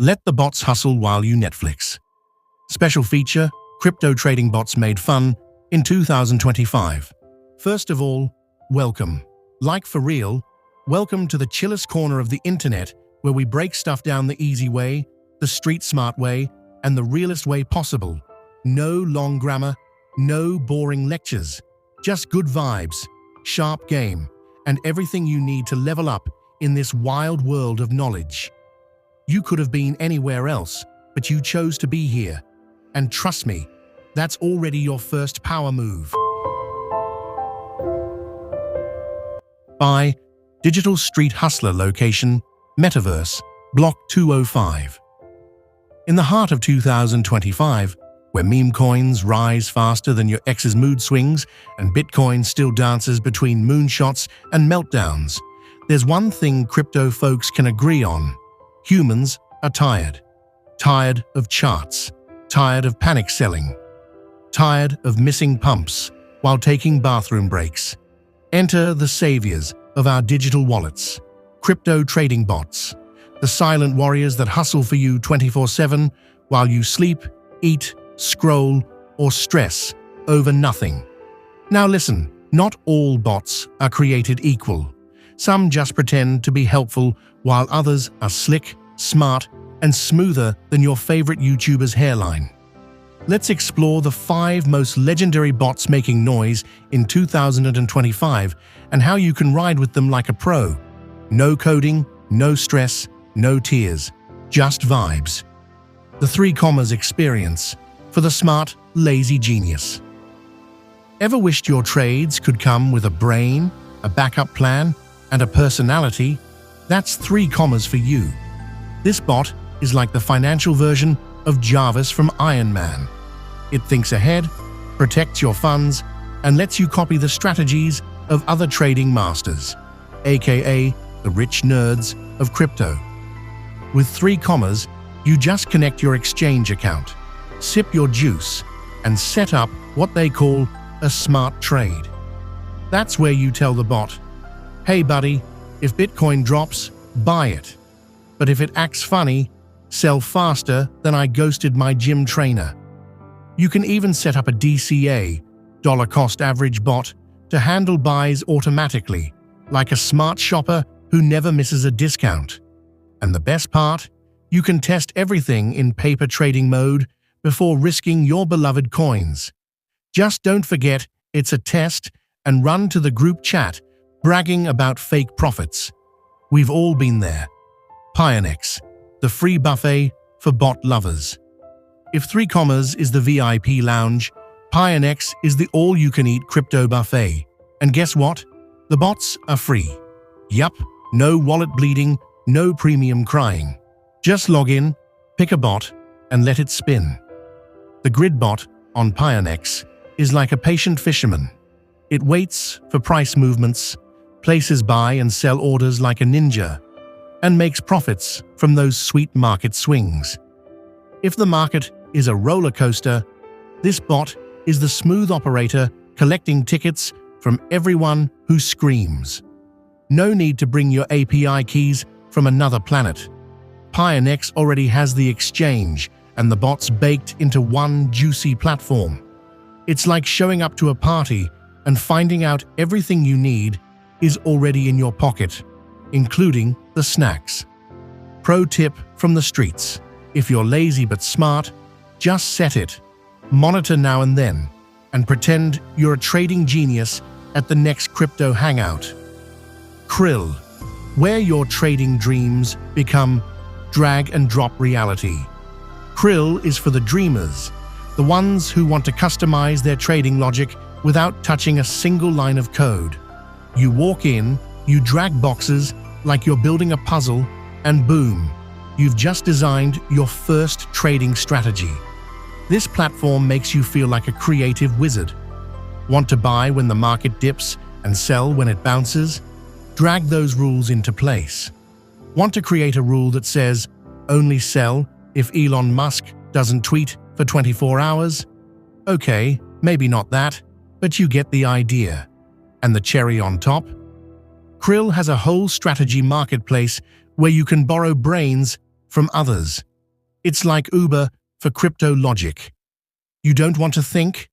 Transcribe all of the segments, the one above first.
Let the bots hustle while you Netflix. Special feature, crypto trading bots made fun in 2025. First of all, welcome. Like for real, welcome to the chillest corner of the internet where we break stuff down the easy way, the street smart way, and the realest way possible. No long grammar, no boring lectures, just good vibes, sharp game, and everything you need to level up in this wild world of knowledge. You could have been anywhere else, but you chose to be here. And trust me, that's already your first power move. By Digital Street Hustler Location, Metaverse, Block 205. In the heart of 2025, where meme coins rise faster than your ex's mood swings and Bitcoin still dances between moonshots and meltdowns, there's one thing crypto folks can agree on. Humans are tired. Tired of charts. Tired of panic selling. Tired of missing pumps while taking bathroom breaks. Enter the saviors of our digital wallets. Crypto trading bots. The silent warriors that hustle for you 24/7 while you sleep, eat, scroll, or stress over nothing. Now listen, not all bots are created equal. Some just pretend to be helpful while others are slick, smart, and smoother than your favorite YouTuber's hairline. Let's explore the 5 most legendary bots making noise in 2025 and how you can ride with them like a pro. No coding, no stress, no tears, just vibes. The 3 commas experience for the smart, lazy genius. Ever wished your trades could come with a brain, a backup plan, and a personality? That's 3 commas for you. This bot is like the financial version of Jarvis from Iron Man. It thinks ahead, protects your funds, and lets you copy the strategies of other trading masters, aka the rich nerds of crypto. With 3 commas, you just connect your exchange account, sip your juice, and set up what they call a smart trade. That's where you tell the bot, "Hey buddy, if Bitcoin drops, buy it. But if it acts funny, sell faster than I ghosted my gym trainer." You can even set up a DCA, dollar cost average bot, to handle buys automatically, like a smart shopper who never misses a discount. And the best part? You can test everything in paper trading mode before risking your beloved coins. Just don't forget it's a test and run to the group chat bragging about fake profits. We've all been there. Pionex, the free buffet for bot lovers. If 3 commas is the VIP lounge, Pionex is the all-you-can-eat crypto buffet. And guess what? The bots are free. Yup, no wallet bleeding, no premium crying. Just log in, pick a bot, and let it spin. The grid bot on Pionex is like a patient fisherman. It waits for price movements, places buy and sell orders like a ninja, and makes profits from those sweet market swings. If the market is a roller coaster, this bot is the smooth operator collecting tickets from everyone who screams. No need to bring your API keys from another planet. Pionex already has the exchange and the bots baked into one juicy platform. It's like showing up to a party and finding out everything you need is already in your pocket, including the snacks. Pro tip from the streets: if you're lazy but smart, just set it, monitor now and then, and pretend you're a trading genius at the next crypto hangout. Krill, where your trading dreams become drag and drop reality. Krill is for the dreamers, the ones who want to customize their trading logic without touching a single line of code. You walk in, you drag boxes like you're building a puzzle, and boom, you've just designed your first trading strategy. This platform makes you feel like a creative wizard. Want to buy when the market dips and sell when it bounces? Drag those rules into place. Want to create a rule that says, only sell if Elon Musk doesn't tweet for 24 hours? Okay, maybe not that, but you get the idea. And the cherry on top? Krill has a whole strategy marketplace where you can borrow brains from others It's like Uber for crypto logic. You don't want to think?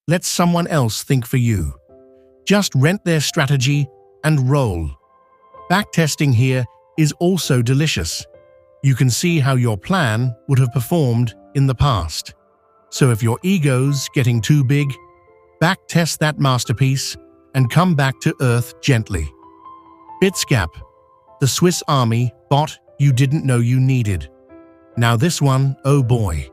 Let someone else think for you. Just rent their strategy and roll. Backtesting here is also delicious. You can see how your plan would have performed in the past. So if your ego's getting too big, backtest that masterpiece and come back to earth gently. Bitsgap, the Swiss Army bot you didn't know you needed. Now this one, oh boy.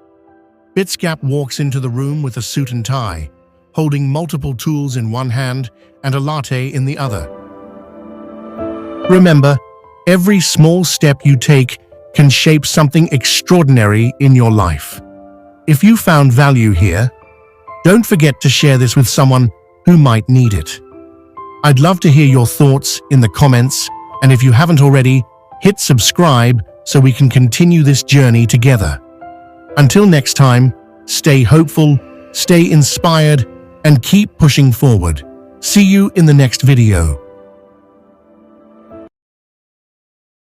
Bitsgap walks into the room with a suit and tie, holding multiple tools in one hand and a latte in the other. Remember, every small step you take can shape something extraordinary in your life. If you found value here, don't forget to share this with someone who might need it. I'd love to hear your thoughts in the comments, and if you haven't already, hit subscribe so we can continue this journey together. Until next time, stay hopeful, stay inspired, and keep pushing forward. See you in the next video.